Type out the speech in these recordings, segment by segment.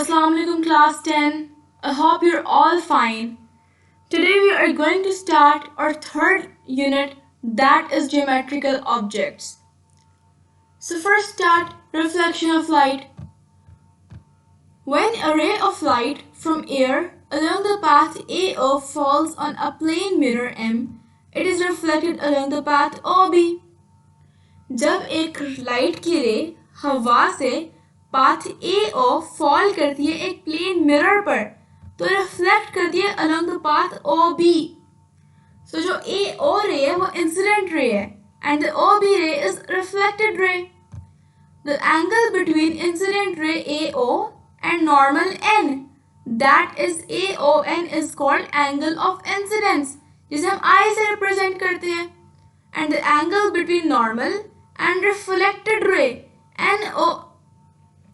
Assalamu alaikum class 10. I hope you're all fine. Today we are going to start our third unit, that is geometrical objects. So first start reflection of light. When a ray of light from air along the path AO falls on a plane mirror M, it is reflected along the path OB. जब एक light की रे हवा से path AO fall करती है एक plane mirror पर, तो रिफ्लेक्ट करती है अलोंग द पाथ OB. सो जो AO रे है वो इंसिडेंट रे है एंड द OB रे is reflected ray. The angle between incident ray AO and normal N, that is AON, is called angle of incidence, जिसे हम I से represent करते हैं. And the angle between normal and reflected ray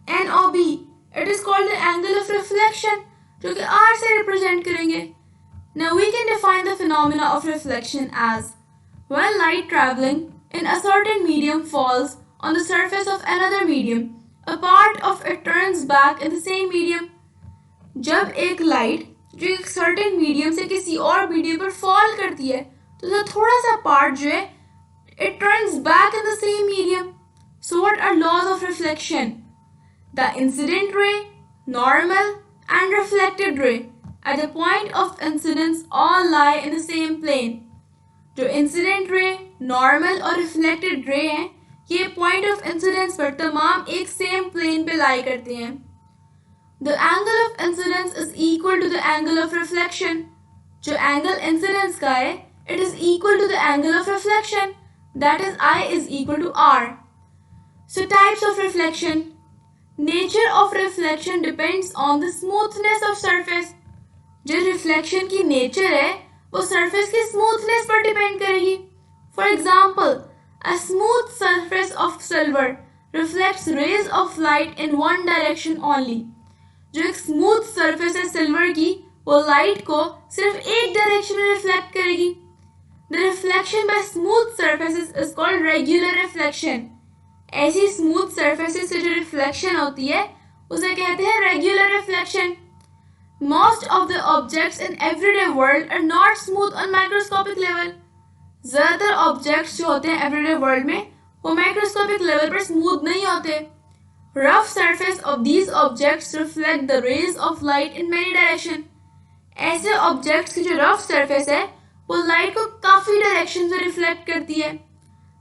NOB, it is called the angle of reflection, जो कि R से represent करेंगे. Now we can define the phenomena of reflection as when light traveling in a certain medium falls on the surface of another medium, a part of it turns back in the same medium. जब एक light जो एक certain medium से किसी और medium पर fall करती है, तो उसका थोड़ा सा पार्ट जो है it turns back in the same medium. So what are laws of reflection? The incident ray, normal and reflected ray at the point of incidence all lie in the same plane. जो incident ray, normal और reflected ray हैं, ये point of incidence पर तमाम एक same plane पे लाई करते हैं. The angle of incidence is equal to the angle of reflection. जो एंगल इंसिडेंस का है it is equal to the angle of reflection, that is I is equal to R. So types of reflection. Nature of reflection depends on the smoothness of surface. जो reflection की nature है वो surface की smoothness पर depend करेगी. For example, a smooth surface of silver reflects rays of light in one direction only. जो एक smooth surface है सिल्वर की, वो लाइट को सिर्फ एक डायरेक्शन में रिफ्लेक्ट करेगी. The reflection by smooth surfaces is called regular reflection. ऐसी स्मूथ सरफेसेस से जो रिफ्लेक्शन होती है उसे कहते हैं regular reflection. Most of the objects in everyday world are not smooth on microscopic level. ज़्यादातर ऑब्जेक्ट्स जो होते हैं एवरीडे वर्ल्ड में वो माइक्रोस्कोपिक लेवल पर स्मूथ नहीं होते. Rough surface of these objects reflect the rays of light in many direction. ऐसे ऑब्जेक्ट्स की जो रफ सरफेस है वो लाइट को काफ़ी डायरेक्शन में रिफ्लेक्ट करती है.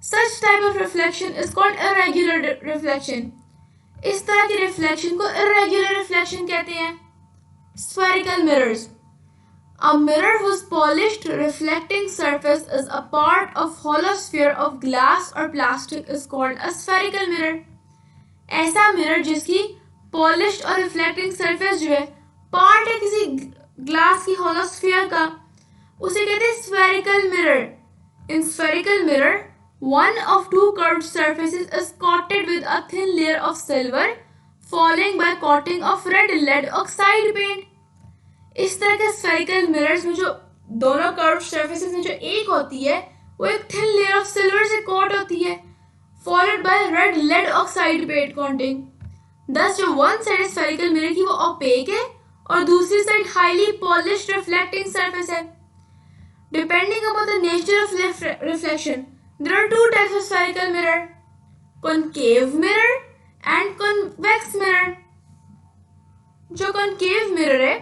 Such type of reflection is called irregular reflection. इस तरह की रिफ्लेक्शन को इरेगुलर रिफ्लेक्शन कहते हैं. Spherical mirrors. A mirror whose polished reflecting surface is a part of hollow sphere of glass or plastic is called a spherical mirror. ऐसा mirror जिसकी polished और reflecting surface जो है पार्ट है किसी ग्लास की hollow sphere का, उसे कहते हैं spherical mirror. In spherical mirror, one of two curved surfaces is coated with a thin layer of silver, following by coating of red lead oxide paint. इस तरह के स्फेरिकल मिरर्स में जो दोनों कर्व सरफेसेस में जो एक होती है वो एक थिन लेयर ऑफ सिल्वर से कोट होती है, followed by red lead oxide paint coating. दस जो वन साइड स्फेरिकल मिरर की वो ओपेक है और दूसरी side highly polished reflecting surface है. Depending upon the nature of reflection there are two types of spherical mirror, concave mirror and convex mirror. जो concave mirror है,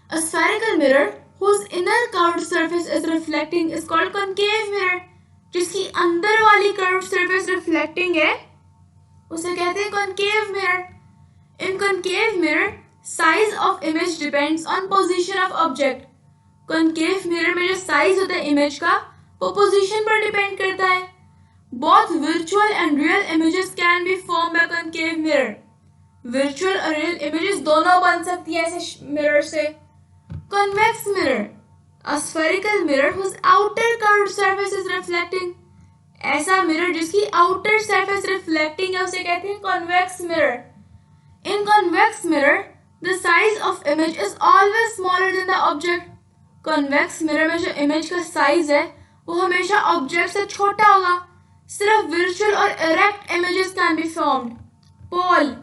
a spherical mirror whose inner curved surface is reflecting is called concave mirror. जिसकी अंदर वाली curved surface reflecting है उसे कहते हैं concave mirror. In concave mirror, size of image depends on position of object. concave mirror में जो size होता है image का वो position पर depend करता है. Both virtual and real images can be formed by concave mirror. Virtual और real images दोनों बन सकती है ऐसे mirror से. Convex mirror, a spherical mirror whose outer curved surface is reflecting. ऐसा mirror जिसकी outer surface reflecting है उसे कहते हैं convex mirror. In convex mirror, the size of image is always smaller than the object. Convex mirror में जो image का size है वो हमेशा object से छोटा होगा. सिर्फ virtual और erect images can be formed. Pole,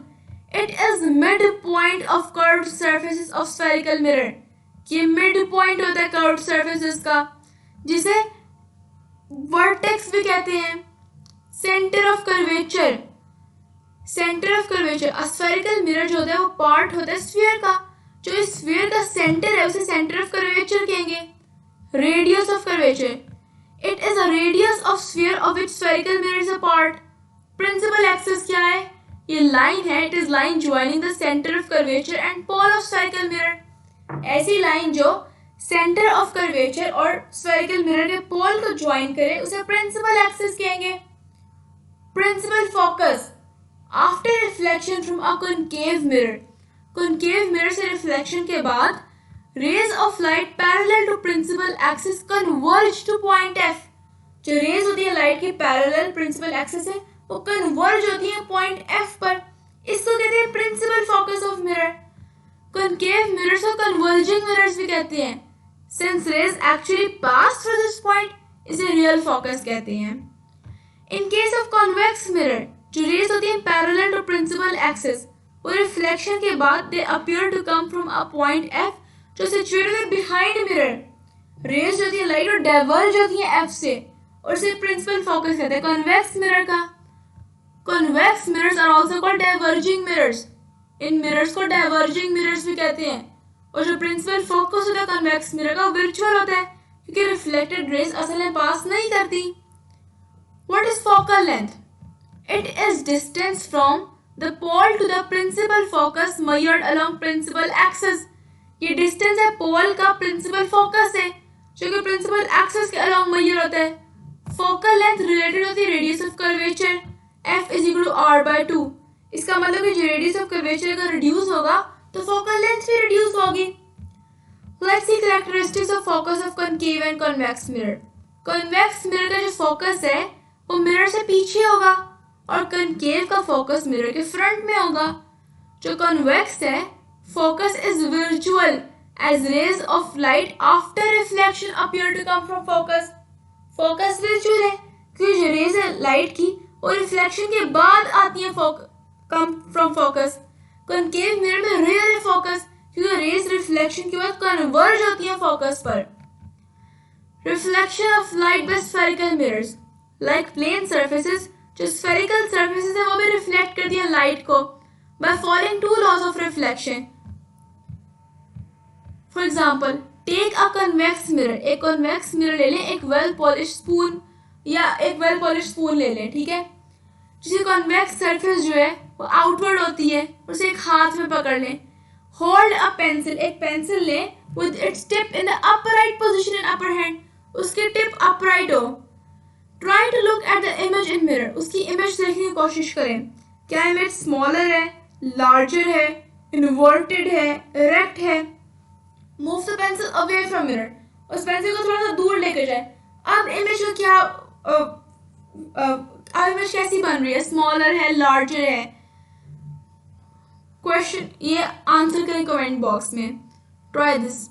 It is midpoint of curved surfaces of spherical mirror. ये midpoint होता है curved surfaces का, जिसे vertex भी कहते हैं. Center of curvature. Center of curvature. A spherical mirror जो होता है वो part होता है sphere का. जो इस sphere का center है उसे center of curvature कहेंगे. Radius of curvature. It is a radius of sphere of which spherical mirror is a part. Principal axis क्या है? ये line है. It is line joining the center of curvature and pole of spherical mirror. ऐसी line जो center of curvature और spherical mirror के pole को join करे उसे principal axis कहेंगे. Principal focus. After reflection from a concave mirror. Concave mirror से reflection के बाद rays of light parallel to principal axis converge to point F. जो rays होती है light के parallel principal axis है वो converge होती है point F पर. इसको कहते हैं principal focus of mirror. Concave mirrors को converging mirrors भी कहते हैं. Since rays actually pass through this point, इसे real focus कहते हैं. In case of convex mirror, जो rays होती हैं parallel to principal axis, वो reflection के बाद they appear to come from a point F जो situated है behind mirror. Rays जो होती है light और diverge होती है F से और इसे principal focus कहते हैं convex mirror का. Convex mirrors are also called diverging mirrors. In mirrors को diverging mirrors भी कहते हैं. और जो principal focus होता है convex mirror का virtual होता है क्योंकि reflected rays असल में pass नहीं करती. What is focal length? It is distance from the pole to the principal focus measured along principal axis. ये distance है pole का principal focus है जो कि principal axis के along measure होता है. Focal length related होती है radius of curvature. F is equal to R by 2. इसका मतलब कि जो radius of curvature अगर reduce होगा तो focal length भी reduce होगी. Let's see characteristics of focus of concave and convex mirror. Convex mirror का जो focus है वो mirror से पीछे होगा और concave का focus mirror के front में होगा. जो convex है focus is virtual as rays of light after reflection appear to come from focus. Focus virtual है क्योंकि जो rays है light की वो reflection के बाद आती हैं come from focus. Concave mirror में real है focus क्योंकि rays reflection के बाद converge होती हैं focus पर. Reflection of light by spherical mirrors. Like plane surfaces, जो spherical surfaces है वो भी reflect करती हैं light को by following two laws of reflection. For example, take a convex mirror. एक convex mirror ले लें, एक well polished spoon या एक well polished spoon ले लें, ठीक है. जिसकी convex surface जो है वो outward होती है और उसे एक हाथ में पकड़ लें. Hold a pencil. एक pencil लें with its tip in the upright position in upper hand. उसकी tip upright हो. Try to look at the image in mirror. उसकी image देखने की कोशिश करें. क्या image smaller है, larger है, inverted है, erect है. Move the pencil away from mirror. उस pencil को थोड़ा सा दूर लेकर जाए. अब image को क्या अब image कैसी बन रही है? Smaller है, larger है. Question ये आंसर करें कमेंट बॉक्स में. Try this.